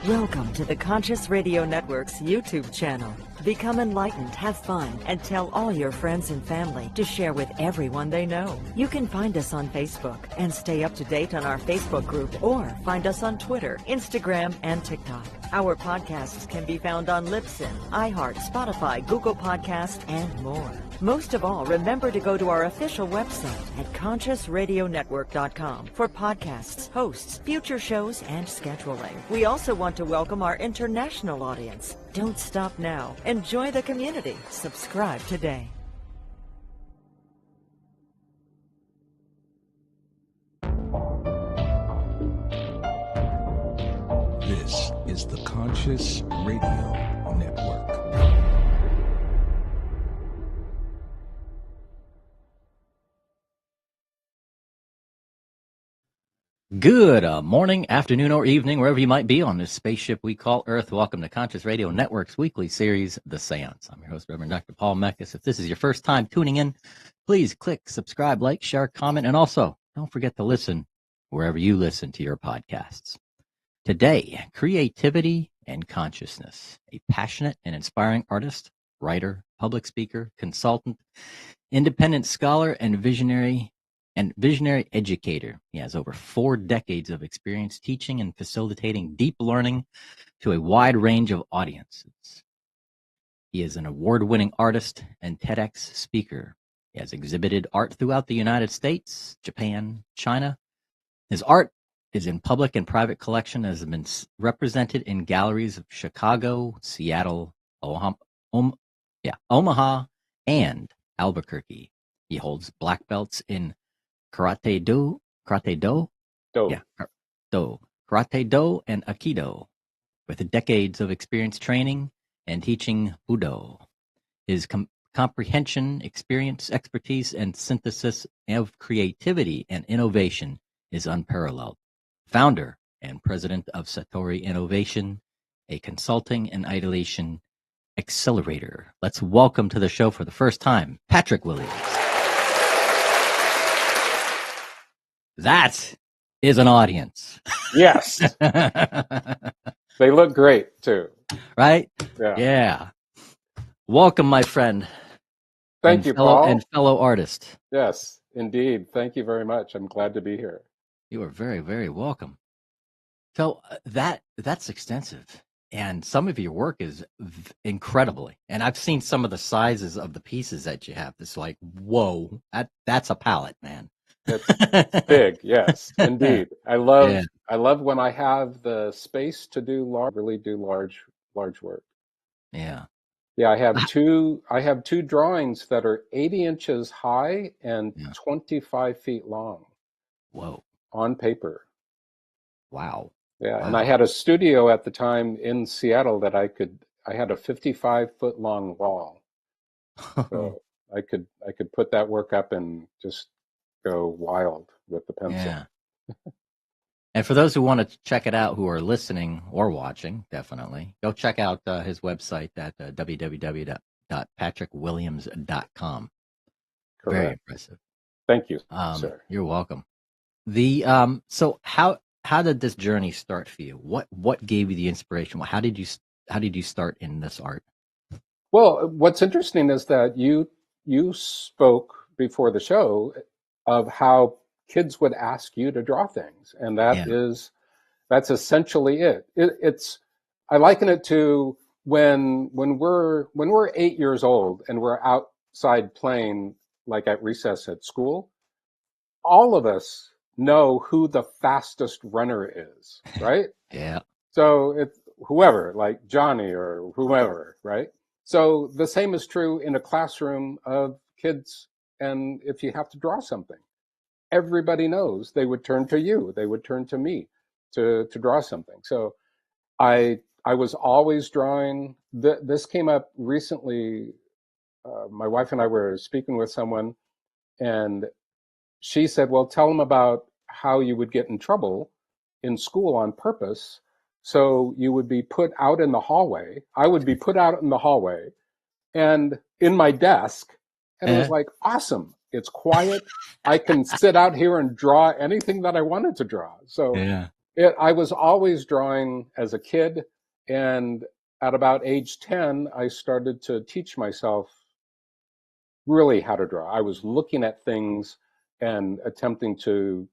Welcome to the Conscious Radio Network's YouTube channel. Become enlightened, have fun, and tell all your friends and family to share with everyone they know. You can find us on Facebook and stay up to date on our Facebook group, or find us on Twitter, Instagram, and TikTok. Our podcasts can be found on Libsyn, iHeart, Spotify, Google Podcast, and more. Most of all, remember to go to our official website at consciousradionetwork.com for podcasts, hosts, future shows, and scheduling. We also want to welcome our international audience. Don't stop now. Enjoy the community. Subscribe today. This is the Conscious Radio Network. Good morning, afternoon, or evening, wherever you might be on this spaceship we call Earth. Welcome to Conscious Radio Network's weekly series, The Seance. I'm your host, Reverend Dr. Paul Meckes. If this is your first time tuning in, please click subscribe, like, share, comment, and also don't forget to listen wherever you listen to your podcasts. Today, creativity and consciousness. A passionate and inspiring artist, writer, public speaker, consultant, independent scholar, and visionary educator. He has over 4 decades of experience teaching and facilitating deep learning to a wide range of audiences. He is an award-winning artist and TEDx speaker. He has exhibited art throughout the United States, Japan, China. His art is in public and private collection, has been represented in galleries of Chicago, Seattle, Omaha, and Albuquerque. He holds black belts in Karate Do, and Aikido, with decades of experience training and teaching Budo. His comprehension, experience, expertise, and synthesis of creativity and innovation is unparalleled. Founder and president of Satori Innovation, a consulting and ideation accelerator. Let's welcome to the show for the first time, Patrick Williams. That is an audience. Yes. They look great, too. Right? Yeah. Welcome, my friend. Thank you, Paul. And fellow artist. Yes, indeed. Thank you very much. I'm glad to be here. You are very, very welcome. So that's extensive. And some of your work is incredibly. And I've seen some of the sizes of the pieces that you have. It's like, whoa, that's a palette, man. It's big, yes, indeed. I love when I have the space to do large work. Yeah. Yeah, I have two drawings that are 80 inches high and 25 feet long. Whoa. On paper. Wow. Yeah, wow. And I had a studio at the time in Seattle that I had a 55-foot long wall. So I could put that work up and just go wild with the pencil. Yeah. And for those who want to check it out, who are listening or watching, definitely go check out his website at www.patrickwilliams.com. Correct. Very impressive. Thank you, sir. You're welcome. So how did this journey start for you? What gave you the inspiration? How did you start in this art? Well, what's interesting is that you spoke before the show of how kids would ask you to draw things, and that's essentially it. It's I liken it to when we're 8 years old and we're outside playing, like at recess at school. All of us know who the fastest runner is, right? Yeah. So it's whoever, like Johnny or whoever, right? So the same is true in a classroom of kids. And if you have to draw something, everybody knows they would turn to you. They would turn to me to draw something. So I was always drawing. This came up recently. My wife and I were speaking with someone, and she said, well, tell them about how you would get in trouble in school on purpose. So you would be put out in the hallway. I would be put out in the hallway and in my desk. And it was like, awesome. It's quiet. I can sit out here and draw anything that I wanted to draw. So I was always drawing as a kid, and at about age 10, I started to teach myself really how to draw. I was looking at things and attempting to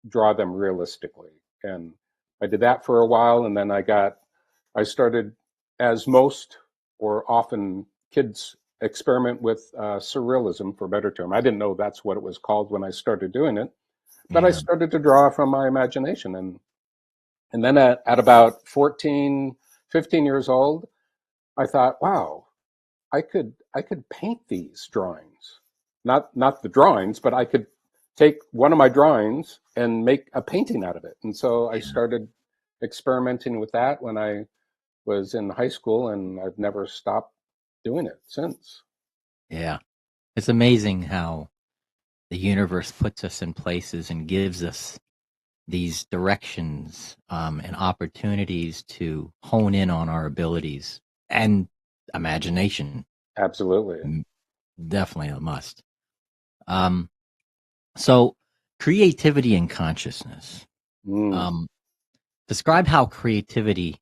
draw them realistically. And I did that for a while, and then I started, as most or often kids experiment with surrealism, for a better term. I didn't know that's what it was called when I started doing it, but I Yeah. started to draw from my imagination. And then at about 14, 15 years old, I thought, wow, I could paint these drawings. Not the drawings, but I could take one of my drawings and make a painting out of it. And so I started experimenting with that when I was in high school, and I've never stopped doing it since. Yeah. It's amazing how the universe puts us in places and gives us these directions and opportunities to hone in on our abilities and imagination. Absolutely. Mm, Definitely a must. Um, so, creativity and consciousness. Mm, Um, Describe how creativity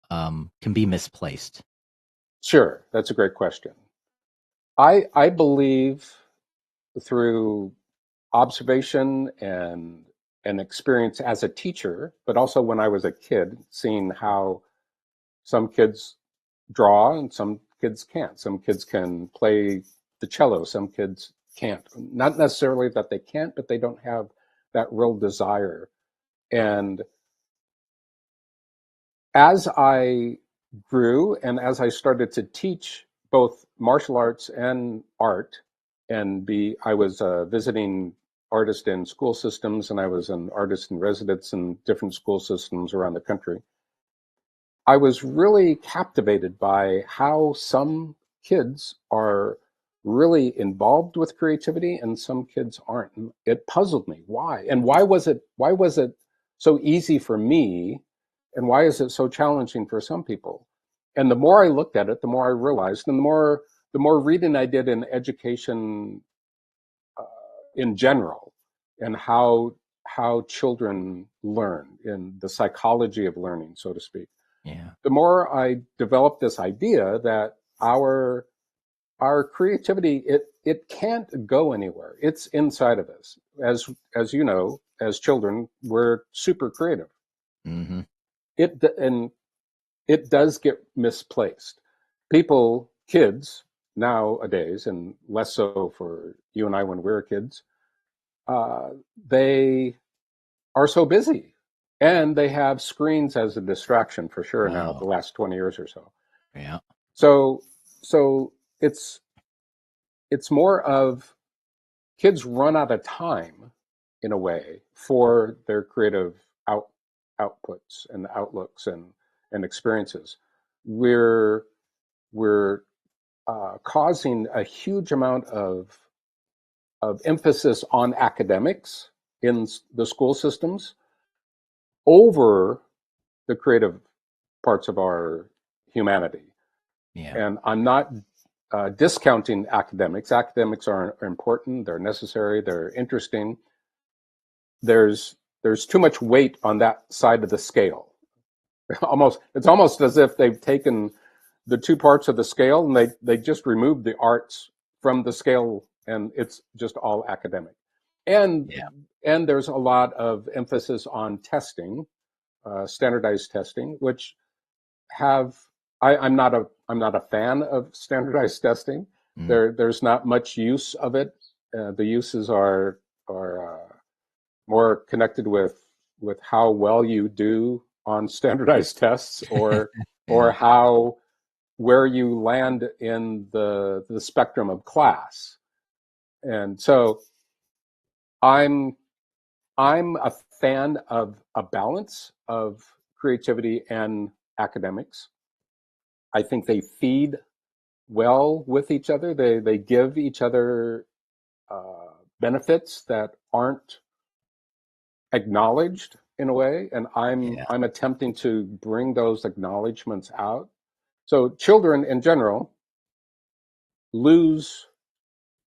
can be misplaced. sure, that's a great question. I believe through observation and experience as a teacher, but also when I was a kid, seeing how some kids draw and some kids can't. Some kids can play the cello, some kids can't. Not necessarily that they can't, but they don't have that real desire. And as I grew and as I started to teach both martial arts and art, I was a visiting artist in school systems, and I was an artist in residence in different school systems around the country. I was really captivated by how some kids are really involved with creativity and some kids aren't. And it puzzled me. Why? And why was it so easy for me, and why is it so challenging for some people? And the more I looked at it, the more I realized, and the more reading I did in education uh, in general, and how children learn, in the psychology of learning, so to speak, Yeah. the more I developed this idea that our creativity, it can't go anywhere. It's inside of us. As you know, as children, we're super creative. Hmm. And it does get misplaced. Kids nowadays, and less so for you and I when we were kids, uh, they are so busy, and they have screens as a distraction for sure now. Oh, The last 20 years or so. yeah. So so it's more of kids run out of time in a way for their creative out outputs and outlooks and experiences. We're we're causing a huge amount of emphasis on academics in the school systems over the creative parts of our humanity. Yeah. And I'm not discounting academics. Academics are important, they're necessary, they're interesting. There's too much weight on that side of the scale. It's almost as if they've taken the two parts of the scale and they just removed the arts from the scale, and it's just all academic. And Yeah. and there's a lot of emphasis on testing, standardized testing, which have I'm not a fan of standardized testing. Mm. There's not much use of it. The uses are more connected with how well you do on standardized tests, or Yeah. how where you land in the spectrum of class. And so I'm I'm a fan of a balance of creativity and academics. I think they feed well with each other. They give each other benefits that aren't acknowledged in a way, and I'm Yeah. I'm attempting to bring those acknowledgments out. So children in general lose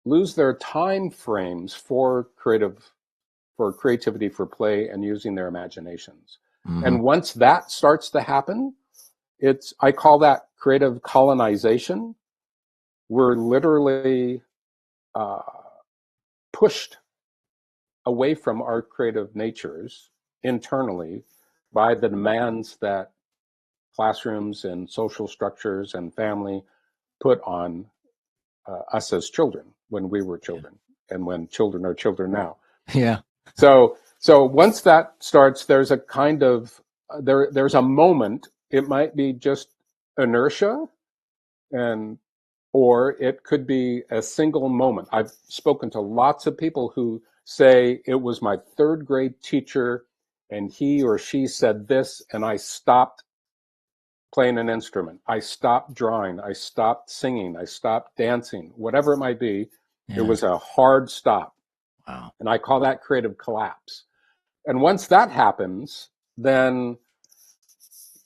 lose their time frames for creativity, for play, and using their imaginations. Mm-hmm. And once that starts to happen, I call that creative colonization. We're literally pushed away from our creative natures internally by the demands that classrooms and social structures and family put on us as children when we were children, and when children are children now. Yeah. So once that starts, there's a kind of there's a moment. It might be just inertia, or it could be a single moment. I've spoken to lots of people who say it was my third grade teacher, and he or she said this, and I stopped playing an instrument. I stopped drawing. I stopped singing. I stopped dancing. Whatever it might be, Yeah. it was a hard stop. Wow. And I call that creative collapse. And once that happens, then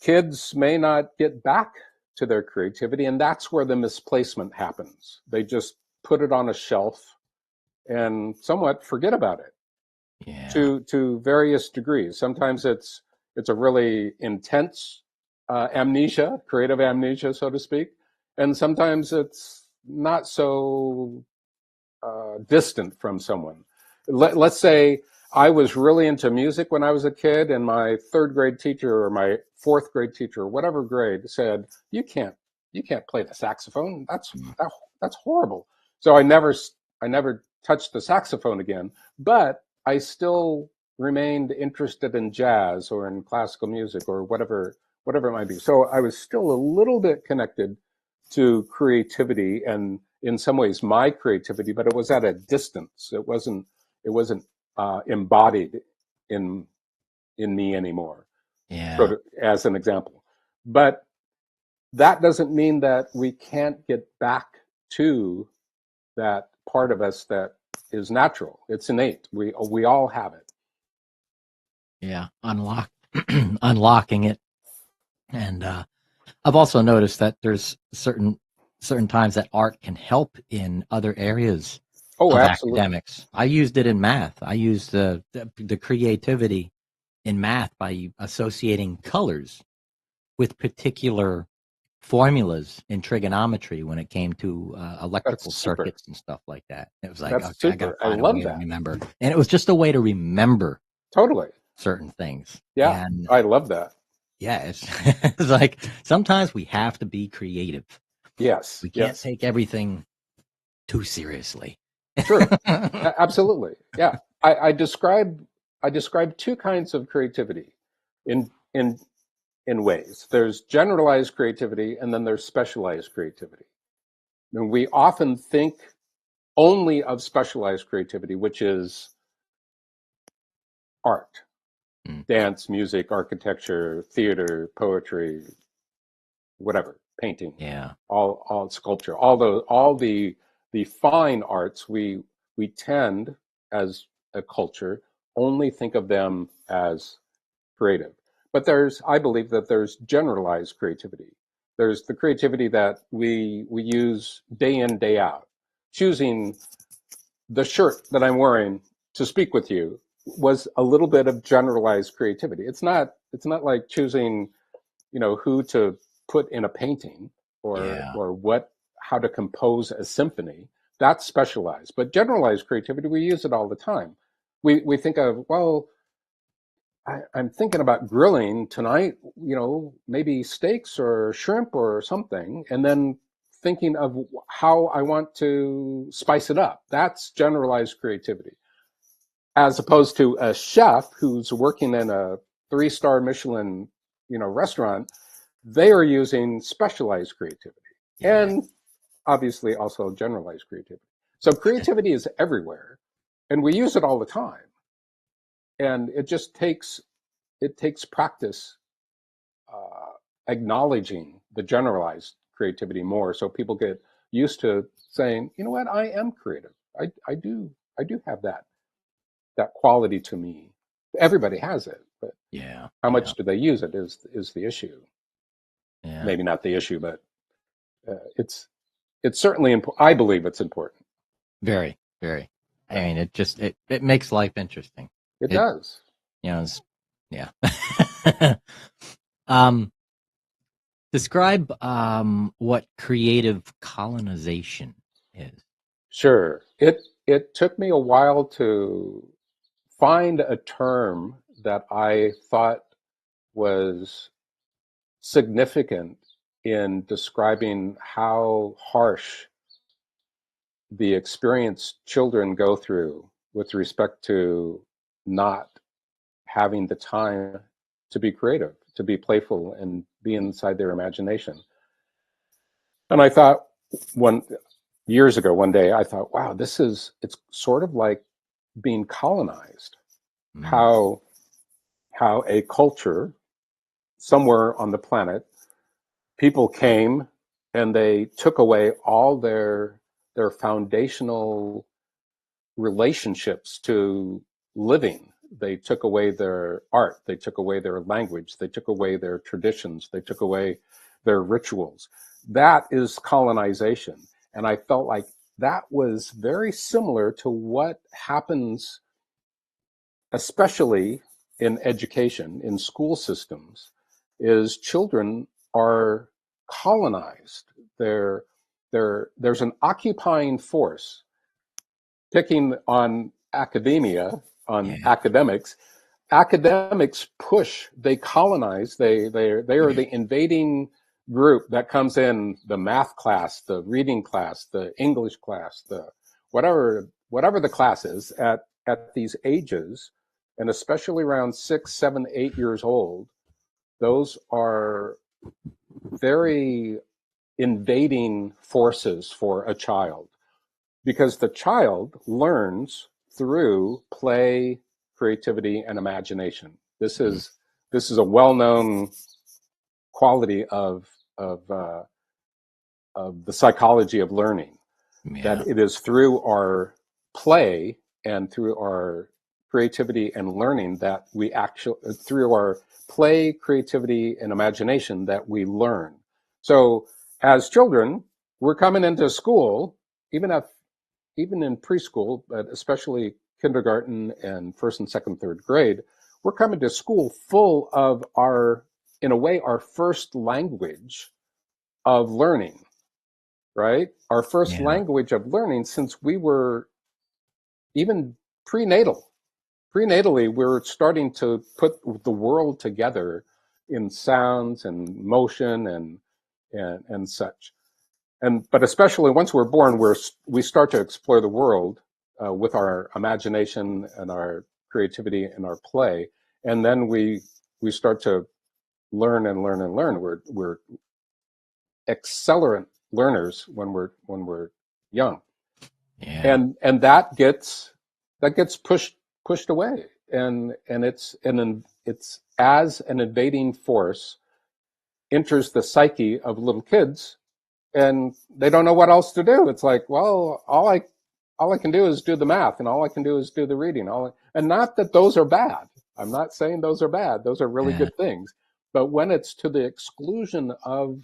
kids may not get back to their creativity. And that's where the misplacement happens. They just put it on a shelf and somewhat forget about it. Yeah. To various degrees. Sometimes it's a really intense amnesia, creative amnesia, so to speak. And sometimes it's not so distant from someone. Let's say I was really into music when I was a kid, and my third grade teacher or my fourth grade teacher, or whatever grade, said, you can't play the saxophone. That's horrible. So I never touched the saxophone again, but I still remained interested in jazz or in classical music or whatever it might be. So I was still a little bit connected to creativity, and in some ways my creativity, but it was at a distance. It wasn't embodied in me anymore. Yeah. As an example. But that doesn't mean that we can't get back to that part of us that is natural. It's innate. We all have it. Yeah. Unlocking it. And I've also noticed that there's certain times that art can help in other areas Oh, of absolutely. academics. I used it in math. I used the creativity in math by associating colors with particular formulas in trigonometry when it came to electrical circuits and stuff like that. It was like, That's okay, I got super. to find I a way love to that. remember. And it was just a way to remember Totally. certain things. Yeah, And I love that. yeah, it's like sometimes we have to be creative. Yes. We can't Yes. take everything too seriously. True. Absolutely. Yeah. I describe two kinds of creativity in ways. There's generalized creativity, and then there's specialized creativity. And we often think only of specialized creativity, which is art, dance, music, architecture, theater, poetry, whatever, painting, Yeah. all sculpture, all the fine arts. We tend, as a culture, only think of them as creative. But I believe that there's generalized creativity. There's the creativity that we use day in, day out. Choosing the shirt that I'm wearing to speak with you was a little bit of generalized creativity. It's not like choosing, who to put in a painting, or Yeah. how to compose a symphony. That's specialized. But generalized creativity, we use it all the time. We think of, well, I'm thinking about grilling tonight, maybe steaks or shrimp or something, and then thinking of how I want to spice it up. That's generalized creativity. As opposed to a chef who's working in a 3-star Michelin, restaurant, they are using specialized creativity, Yeah. and obviously also generalized creativity. So creativity is everywhere, and we use it all the time. And it takes practice acknowledging the generalized creativity more, so people get used to saying, you know what, I am creative. I do have that quality to me. Everybody has it, but Yeah. how much do they use it is the issue. Yeah. Maybe not the issue, but it's certainly important. I believe it's important. Very, very. I mean, it makes life interesting. It does. Yeah. um, describe what creative colonization is. Sure. It took me a while to find a term that I thought was significant in describing how harsh the experience children go through with respect to not having the time to be creative, to be playful, and be inside their imagination. And I thought one years ago, one day, I thought, wow, it's sort of like being colonized. Mm. How a culture somewhere on the planet, people came and they took away all their foundational relationships to living. They took away their art, they took away their language, they took away their traditions, they took away their rituals. That is colonization. And I felt like that was very similar to what happens, especially in education, in school systems, is children are colonized. There's an occupying force picking on academia, on Yeah. academics. Academics push, they colonize, they are the invading group that comes in the math class, the reading class, the English class, the whatever the class is at these ages, and especially around 6, 7, 8 years old. Those are very invading forces for a child, because the child learns through play, creativity, and imagination. Mm. This is a well-known quality of the psychology of learning, Yeah. that it is through our play and through our creativity and learning that we actually, through our play, creativity, and imagination, that we learn. So as children, we're coming into school, even at even in preschool, but especially kindergarten and first and second, third grade, we're coming to school full of our, in a way, our first language of learning, right? Our first Yeah. language of learning since we were even prenatal. Prenatally, we're starting to put the world together in sounds and motion and such. But especially once we're born, we start to explore the world with our imagination and our creativity and our play, and then we start to learn and learn and learn. We're accelerant learners when we're young, Yeah. and that gets pushed away, and it's as an invading force enters the psyche of little kids, and they don't know what else to do. It's like, well, all I can do is do the math, and all I can do is do the reading. And not that those are bad. I'm not saying those are bad. Those are really Yeah. good things. But when it's to the exclusion of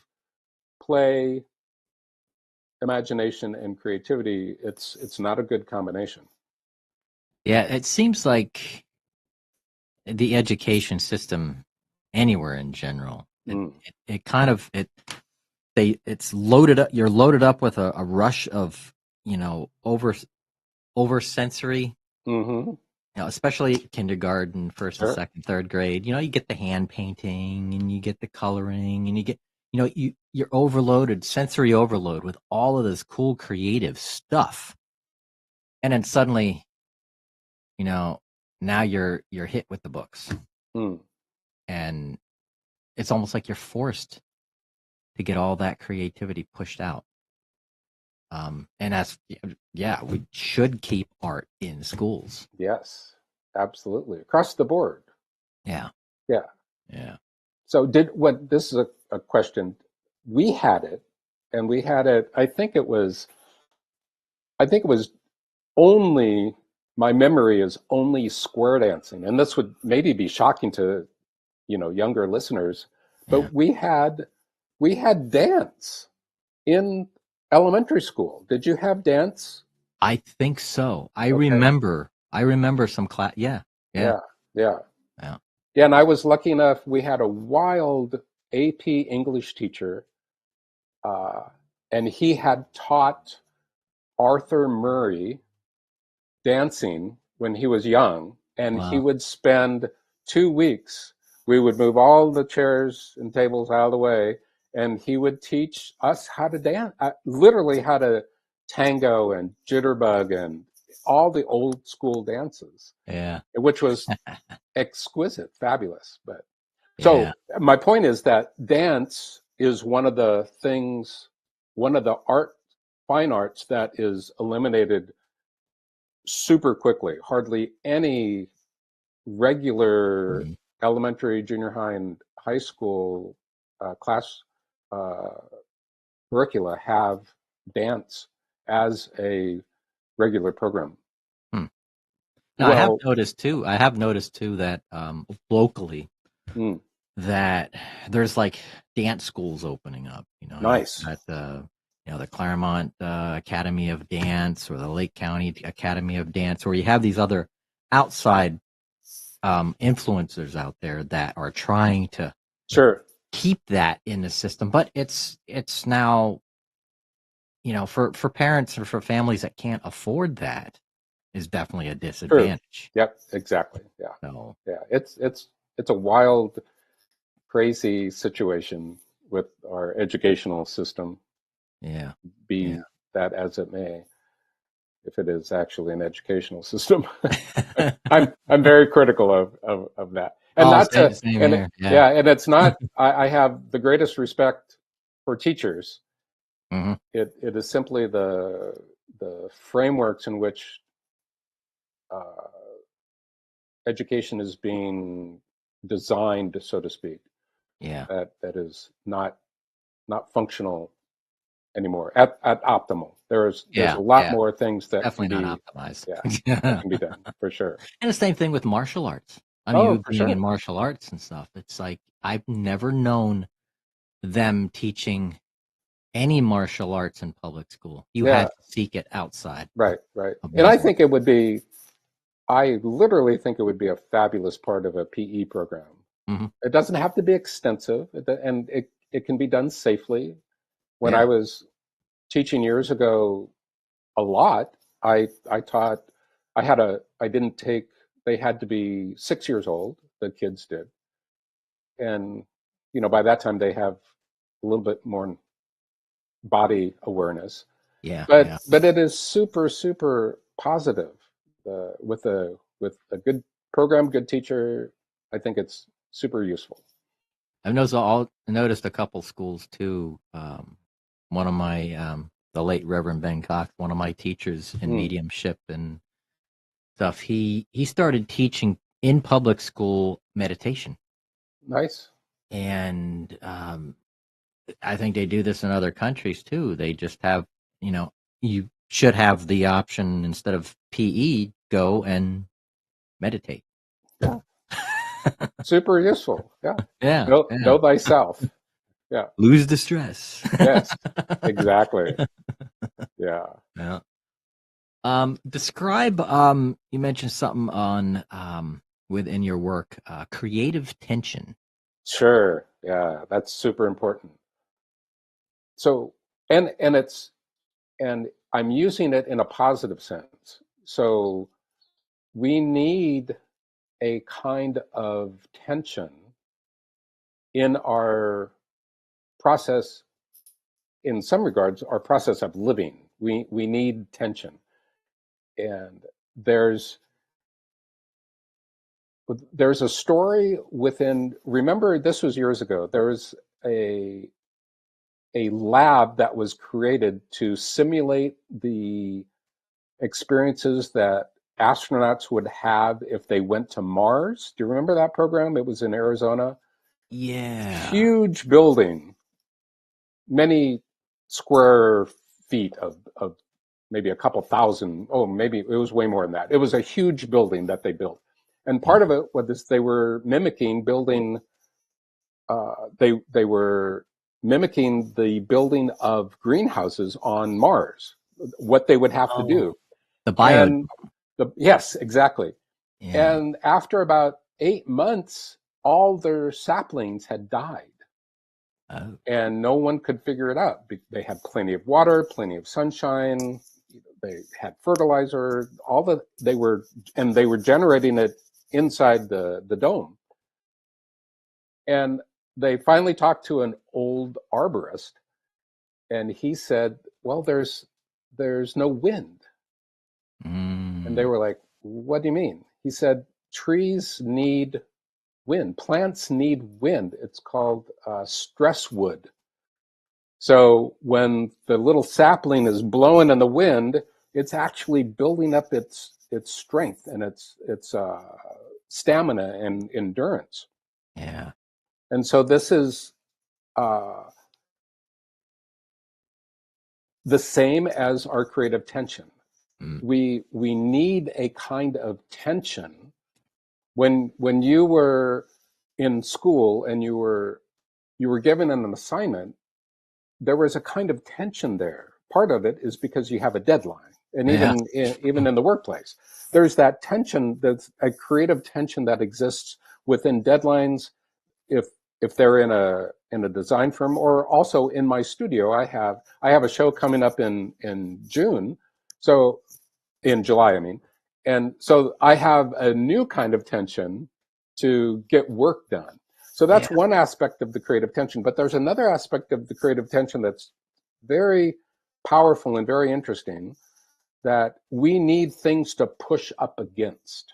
play, imagination, and creativity, it's not a good combination. Yeah. It seems like the education system anywhere in general, Mm. it kind of it's loaded up. You're loaded up with a rush of over sensory. Hmm. Especially kindergarten, first and Sure. second, third grade. You get the hand painting and you get the coloring and you get you're overloaded, sensory overload with all of this cool creative stuff. And then suddenly, you know, now you're hit with the books. Mm. And it's almost like you're forced to get all that creativity pushed out. And yeah, we should keep art in schools. Yes, absolutely, across the board. Yeah. Yeah. Yeah. So this is a question. We had it, and we had it. I think it was only, my memory is only square dancing, and this would maybe be shocking to younger listeners, Yeah. but we had dance in elementary school. Did you have dance? I think so. I Okay. remember some class. Yeah. Yeah. Yeah. Yeah. Yeah. Yeah, and I was lucky enough, we had a wild AP English teacher, uh, and he had taught Arthur Murray dancing when he was young, and he Wow. would spend 2 weeks. We would move all the chairs and tables out of the way, and he would teach us how to dance, literally how to tango and jitterbug and all the old school dances, Yeah. which was exquisite, fabulous. But Yeah. so my point is that dance is one of the things, one of the fine arts that is eliminated super quickly. Hardly any regular Mhm. elementary, junior high, and high school class uh, curricula have dance as a regular program. Hmm. Now, Well, I have noticed too that locally mm, that there's like dance schools opening up. You've nice. got the Claremont Academy of Dance or the Lake County Academy of Dance, or you have these other outside influencers out there that are trying to Sure, keep that in the system. But it's now, for parents or for families that can't afford that is definitely a true. disadvantage. Yep, exactly. Yeah, So yeah. It's a wild, crazy situation with our educational system, yeah, yeah. be that as it may, if it is actually an educational system. I'm very critical of that. And Oh, not same, to same and here. Yeah. yeah, and it's not I have the greatest respect for teachers. Hmm. It is simply the frameworks in which uh, education is being designed, so to speak, Yeah. that is not functional anymore at optimal. There's Yeah. a lot Yeah. more things that can Definitely be, not optimized. yeah, that Yeah. can be done for sure. And the same thing with martial arts. I mean, Oh, you for being in sure. martial arts and stuff, it's like I've never known them teaching any martial arts in public school. You Yeah, had to seek it outside right, right. of And I martial think it would be, I literally think it would be a fabulous part of a PE program. arts. Hmm. It doesn't have to be extensive, and it can be done safely. When I Yeah. was teaching years ago, a lot, I taught, I didn't take, they had to be 6 years old, the kids did. And, by that time they have a little bit more body awareness. Yeah. But Yeah. it is super, super positive. With a good program, good teacher, I think it's super useful. I've noticed a couple schools too. One of my the late Reverend Ben Cox, one of my teachers in Mm, mediumship and stuff, he started teaching in public school meditation, nice. and I think they do this in other countries too. They just have, you should have the option instead of PE, go and meditate. Yeah, super useful. Yeah, Yeah, know yeah. thyself. Yeah. Lose the stress. Yes. Exactly. Yeah. Yeah. Describe, you mentioned something on within your work, creative tension. Sure. Yeah, that's super important. So, and I'm using it in a positive sense. So we need a kind of tension in our process, in some regards, our process of living. We need tension. And there's there's a story within, remember, this was years ago. There was a lab that was created to simulate the experiences that astronauts would have if they went to Mars. Do you remember that program? It was in Arizona. Yeah. Huge building, many square feet of maybe a couple thousand. Oh, maybe it was way more than that. It was a huge building that they built. And part of it was they were mimicking building, they were mimicking the building of greenhouses on Mars, what they would have to Oh, do. the bio. And yes, exactly. Yeah. And after about 8 months, all their saplings had died. Oh. And no one could figure it out. They had plenty of water, plenty of sunshine. They had fertilizer. They were generating it inside the dome. And they finally talked to an old arborist, and he said, "Well, there's no wind." And they were like, "What do you mean?" He said, "Trees need wind. Plants need wind. It's called stress wood. So when the little sapling is blowing in the wind, it's actually building up its strength and its stamina and endurance." Yeah. And so this is the same as our creative tension. We need a kind of tension. When you were in school and you were given an assignment, there was a kind of tension there. Part of it is because you have a deadline, and even in the workplace, there's that tension. That's a creative tension that exists within deadlines. If they're in a design firm, or also in my studio, I have a show coming up in June, so in July, I mean, and so I have a new kind of tension to get work done. So that's one aspect of the creative tension. But there's another aspect of the creative tension that's very powerful and very interesting, that we need things to push up against.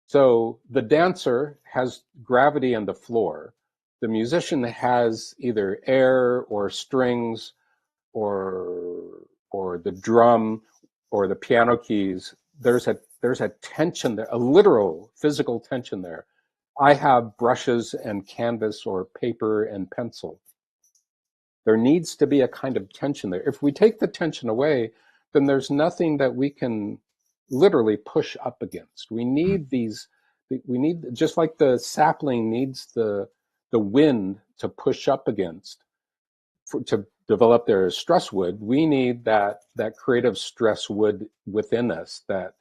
So the dancer has gravity on the floor. The musician has either air or strings or the drum or the piano keys. There's a tension there, a literal physical tension there. I have brushes and canvas or paper and pencil. There needs to be a kind of tension there. If we take the tension away, then there's nothing that we can literally push up against. We need just like the sapling needs the wind to push up against to develop their stress wood. We need that creative stress wood within us that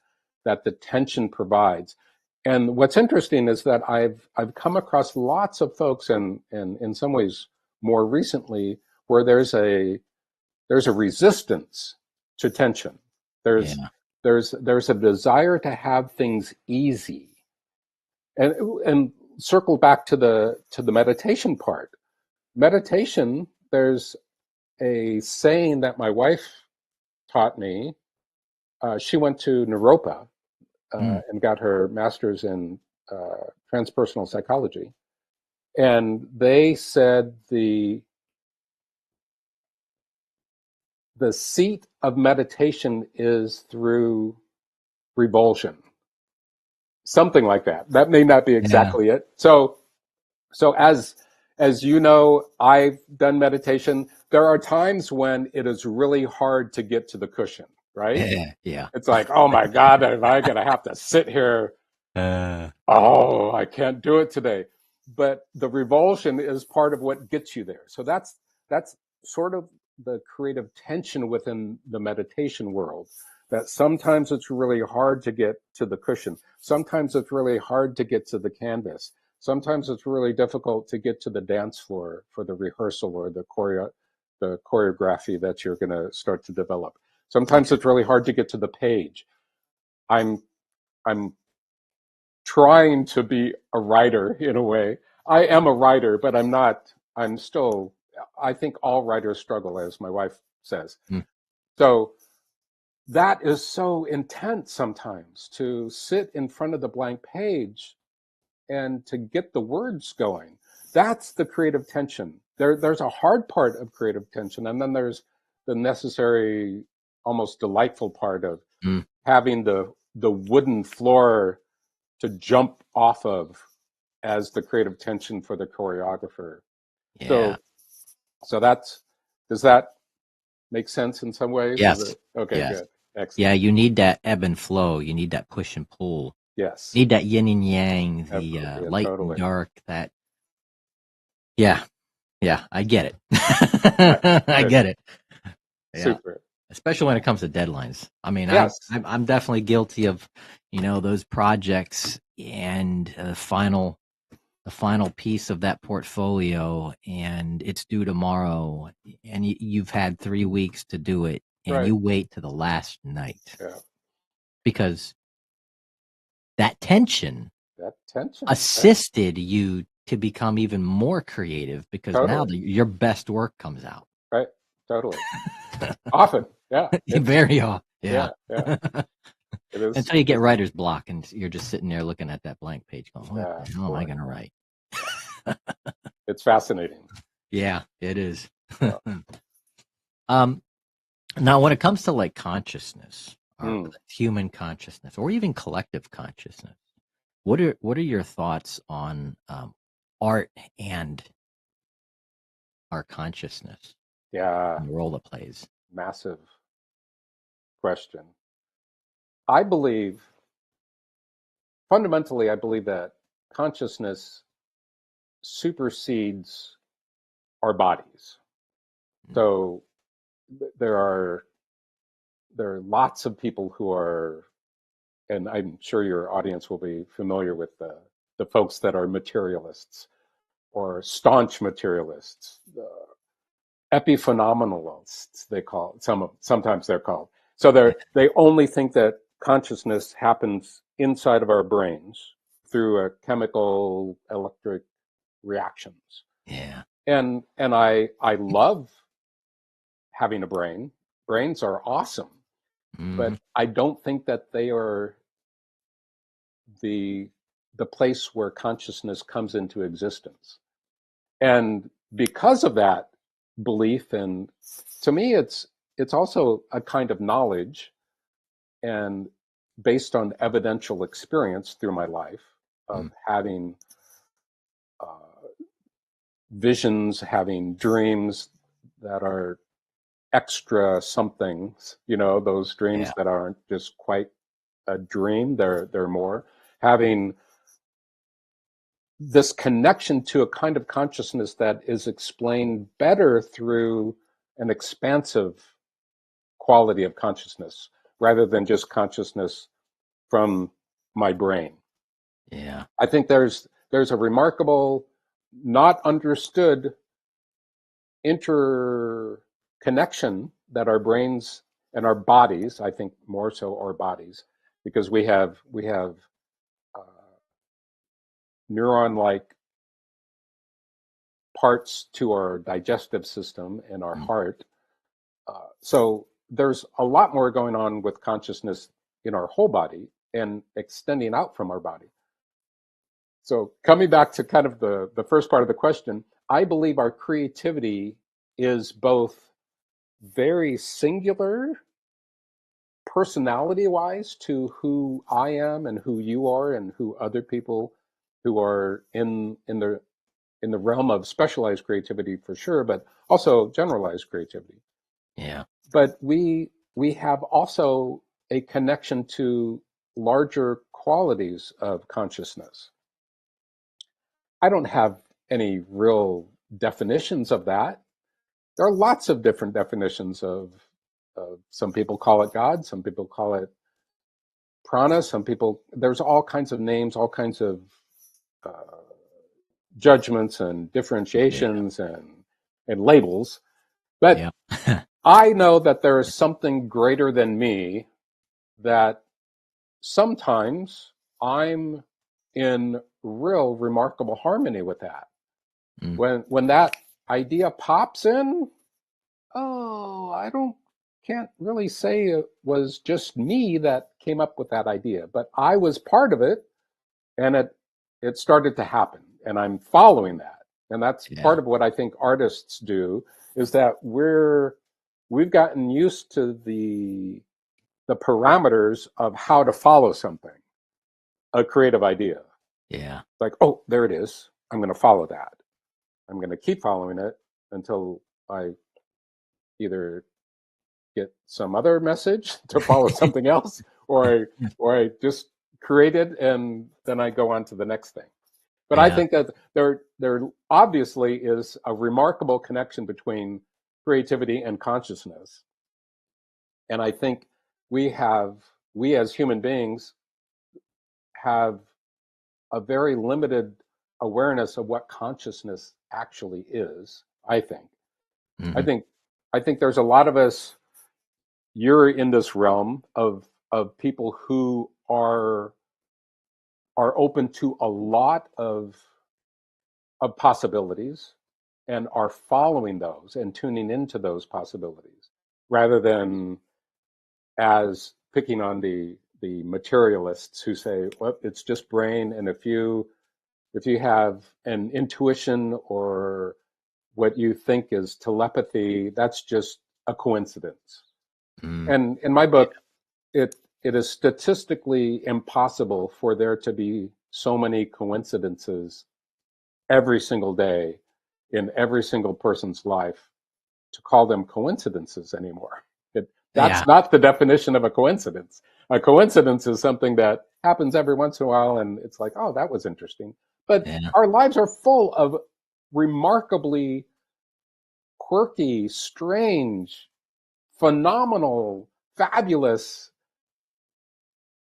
the tension provides. And what's interesting is that I've come across lots of folks, and in some ways more recently, where there's a resistance to tension. There's a desire to have things easy. And circle back to the meditation part. Meditation, there's a saying that my wife taught me. She went to Naropa and got her master's in transpersonal psychology. And they said the seat of meditation is through revulsion. Something like that. That may not be exactly it. So as you know, I've done meditation. There are times when it is really hard to get to the cushion, right? Yeah. It's like, oh my God, am I going to have to sit here? I can't do it today. But the revulsion is part of what gets you there. So that's sort of the creative tension within the meditation world, that sometimes it's really hard to get to the cushion. Sometimes it's really hard to get to the canvas. Sometimes it's really difficult to get to the dance floor for the rehearsal or the choreography that you're going to start to develop. Sometimes it's really hard to get to the page. I'm trying to be a writer in a way. I am a writer, but I'm not. I think all writers struggle, as my wife says. So that is so intense sometimes, to sit in front of the blank page and to get the words going. That's the creative tension. There's a hard part of creative tension, and then there's the necessary, almost delightful part of having the wooden floor to jump off of as the creative tension for the choreographer. So does that make sense in some ways? Yes. Okay, yes. Good. Excellent. Yeah, you need that ebb and flow. You need that push and pull. Yes. You need that yin and yang, the light and dark, that. Yeah, I get it. I get it. Yeah. Super. Especially when it comes to deadlines. I mean, I'm definitely guilty of, those projects and final the final piece of that portfolio and it's due tomorrow and you've had 3 weeks to do it and Right. you wait to the last night Yeah. because that tension That tension. assisted you to become even more creative because now Totally. your best work comes out. Right. Totally. Often. Yeah. Very often. Yeah. Yeah. It is. Until you get writer's block and you're just sitting there looking at that blank page going, what Yeah, the hell am I boy. going to write? It's fascinating. Yeah, it is. Yeah. Now, when it comes to like consciousness, or Mm. human consciousness, or even collective consciousness, what are your thoughts on art and our consciousness Yeah. and the role it plays? Massive question. I believe, fundamentally, I believe that consciousness supersedes our bodies. So there are lots of people who are, and I'm sure your audience will be familiar with the folks that are materialists or staunch materialists, epiphenomenalists. They call sometimes they're called. So they only think that consciousness happens inside of our brains through a chemical electric reactions. Yeah. And I love having a brain. Brains are awesome, Mm-hmm. but I don't think that they are the place where consciousness comes into existence. And because of that belief, and to me it's also a kind of knowledge, and based on evidential experience through my life of having uh, visions, having dreams that are extra somethings, those dreams Yeah. that aren't just quite a dream, they're more having this connection to a kind of consciousness that is explained better through an expansive quality of consciousness rather than just consciousness from my brain. Yeah. I think there's a remarkable, not understood interconnection that our brains and our bodies, I think more so our bodies, because we have neuron-like parts to our digestive system and our heart. So there's a lot more going on with consciousness in our whole body and extending out from our body. So coming back to kind of the first part of the question, I believe our creativity is both very singular personality wise to who I am and who you are and who other people who are in the realm of specialized creativity for sure, but also generalized creativity. Yeah. But we have also a connection to larger qualities of consciousness. I don't have any real definitions of that. There are lots of different definitions of some people call it God, some people call it prana, some people, there's all kinds of names, all kinds of uh, judgments and Yeah. differentiations and labels. But Yeah. I know that there is something greater than me that sometimes I'm in real remarkable harmony with that. Mm. When that idea pops in, oh, I don't can't really say it was just me that came up with that idea, but I was part of it, and it started to happen, and I'm following that. And that's Yeah. part of what I think artists do, is that we've gotten used to the parameters of how to follow something, a creative idea. Yeah. Like, oh, there it is. I'm going to follow that. I'm going to keep following it until I either get some other message to follow something else, or I just create it and then I go on to the next thing. But I Yeah. think that there obviously is a remarkable connection between creativity and consciousness. And I think we as human beings have a very limited awareness of what consciousness actually is. I think. Hmm. I think there's a lot of us. You're in this realm of people who are open to a lot of possibilities and are following those and tuning into those possibilities rather than as picking on the materialists who say, well, it's just brain, and if you have an intuition or what you think is telepathy, that's just a coincidence. Mm. And in my book, it is statistically impossible for there to be so many coincidences every single day in every single person's life to call them coincidences anymore. Yeah. That's not the definition of a coincidence. A coincidence is something that happens every once in a while, and it's like, oh, that was interesting. But Yeah. our lives are full of remarkably quirky, strange, phenomenal, fabulous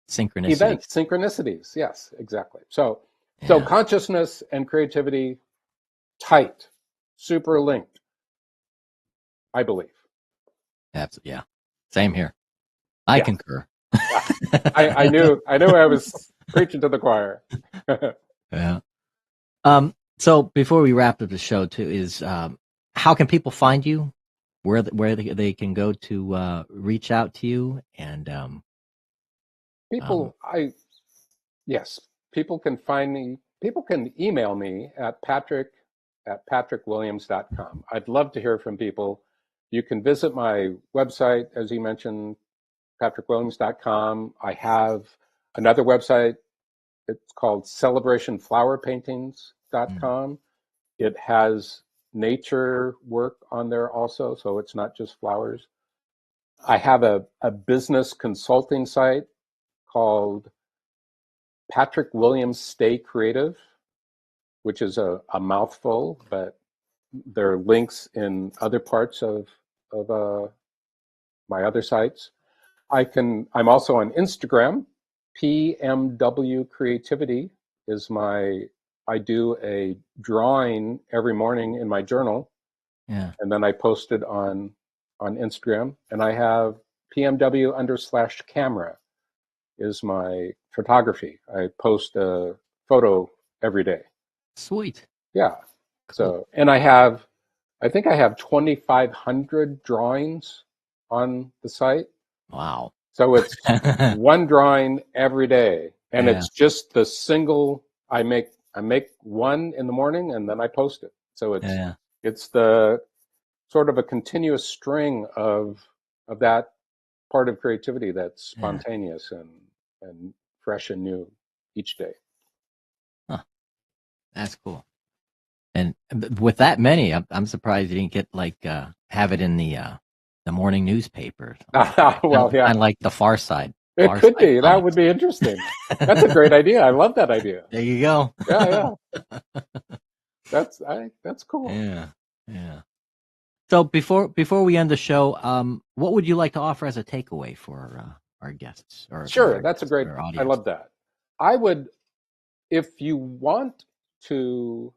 Synchronicities. events, synchronicities. Yes, exactly. So Yeah. consciousness and creativity, tight, super linked, I believe. Absolutely. Yeah. Same here. I Yeah. concur. I knew I was preaching to the choir. Yeah. So before we wrap up the show, too, is how can people find you? Where they can go to reach out to you, and People, yes, people can find me. People can email me at patrickwilliams.com. I'd love to hear from people. You can visit my website, as you mentioned, patrickwilliams.com. I have another website. It's called celebrationflowerpaintings.com. It has nature work on there also, so it's not just flowers. I have a business consulting site called Patrick Williams Stay Creative, which is a mouthful, but there are links in other parts of my other sites. I'm also on Instagram. PMW Creativity is I do a drawing every morning in my journal, yeah, and then I post it on Instagram. And I have PMW_camera is my photography. I post a photo every day. sweet, Yeah. cool, And I think I have 2,500 drawings on the site. wow, So it's one drawing every day, and yeah, it's just the single. I make one in the morning, and then I post it. So yeah, it's the sort of a continuous string of that part of creativity that's yeah. spontaneous and fresh and new each day. Huh, that's cool. And with that many, I'm surprised you didn't get like have it in the morning newspaper. Kind Well, yeah, of like the Far Side, it Far could Side be. That would Comics. be interesting. That's a great idea. I love that idea. There you go. Yeah, yeah. That's cool. Yeah, yeah. So before we end the show, what would you like to offer as a takeaway for our guests, or not Sure, our that's a guests, great. but our I audience? love that. I would, if you want to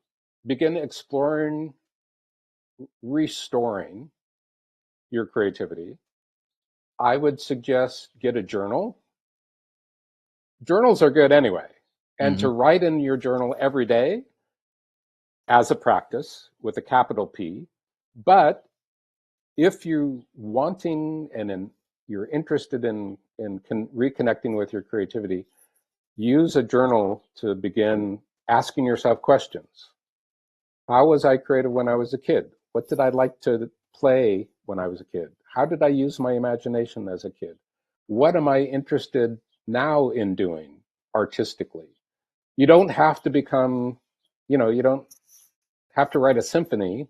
begin exploring restoring your creativity, I would suggest get a journal. Journals are good anyway. And Hmm. to write in your journal every day as a practice with a capital P. But if you wanting you're interested in reconnecting with your creativity, use a journal to begin asking yourself questions. How was I creative when I was a kid? What did I like to play when I was a kid? How did I use my imagination as a kid? What am I interested now in doing artistically? You don't have to become, you don't have to write a symphony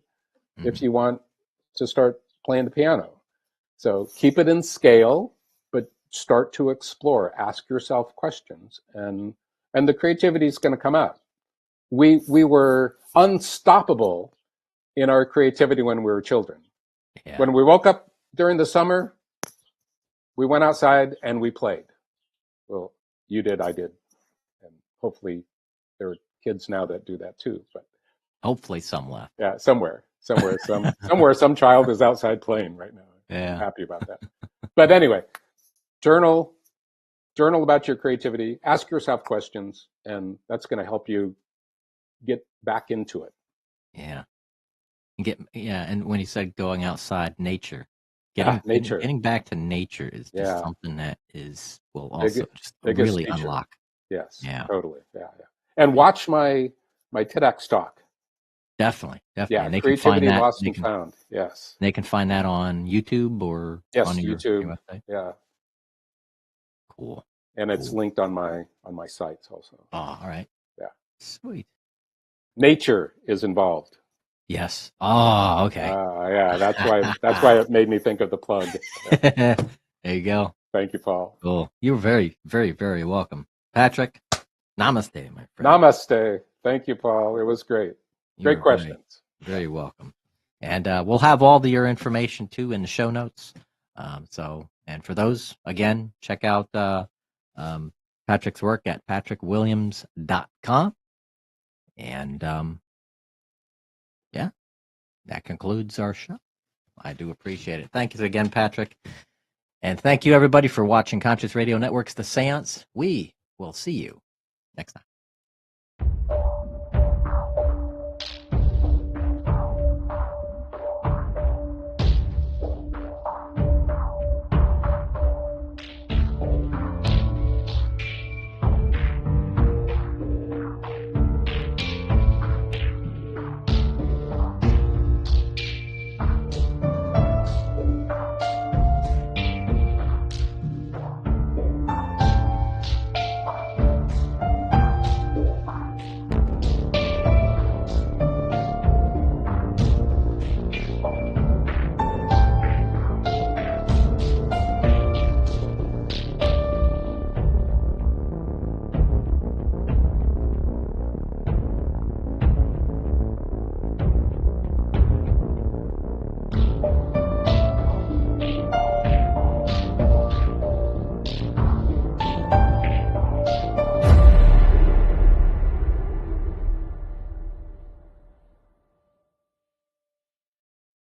if Hmm. you want to start playing the piano. So keep it in scale, but start to explore, ask yourself questions, and the creativity is going to come out. We were unstoppable in our creativity when we were children. Yeah. When we woke up during the summer, we went outside and we played. Well, you did, I did, and hopefully there were kids now that do that too. But Hopefully some left. yeah, somewhere, some child is outside playing right now. Yeah. I'm happy about that. But anyway, journal about your creativity. Ask yourself questions, and that's going to help you get back into it. Yeah. And when you said going outside, nature. Nature. Getting back to nature is just something that will also just really teacher. unlock. Yes, Yeah. totally. Yeah. And watch my TEDx talk. Definitely. Yeah, And they can find creativity that. lost and found. Yes. They can find that on YouTube or on your YouTube. website. Yeah. Cool. And it's linked on my sites also. Oh, all right. Yeah. Sweet. Nature is involved. Yes. Oh, okay. Yeah, that's why it made me think of the plug. Yeah. There you go. Thank you, Paul. Cool. You're very, very, very welcome. Patrick, namaste, my friend. Namaste. Thank you, Paul. It was great. Great questions. Very welcome. And we'll have all your information too in the show notes. And for those, again, check out Patrick's work at patrickwilliams.com. And that concludes our show. I do appreciate it. Thank you again, Patrick. And thank you, everybody, for watching Conscious Radio Network's The Seance. We will see you next time.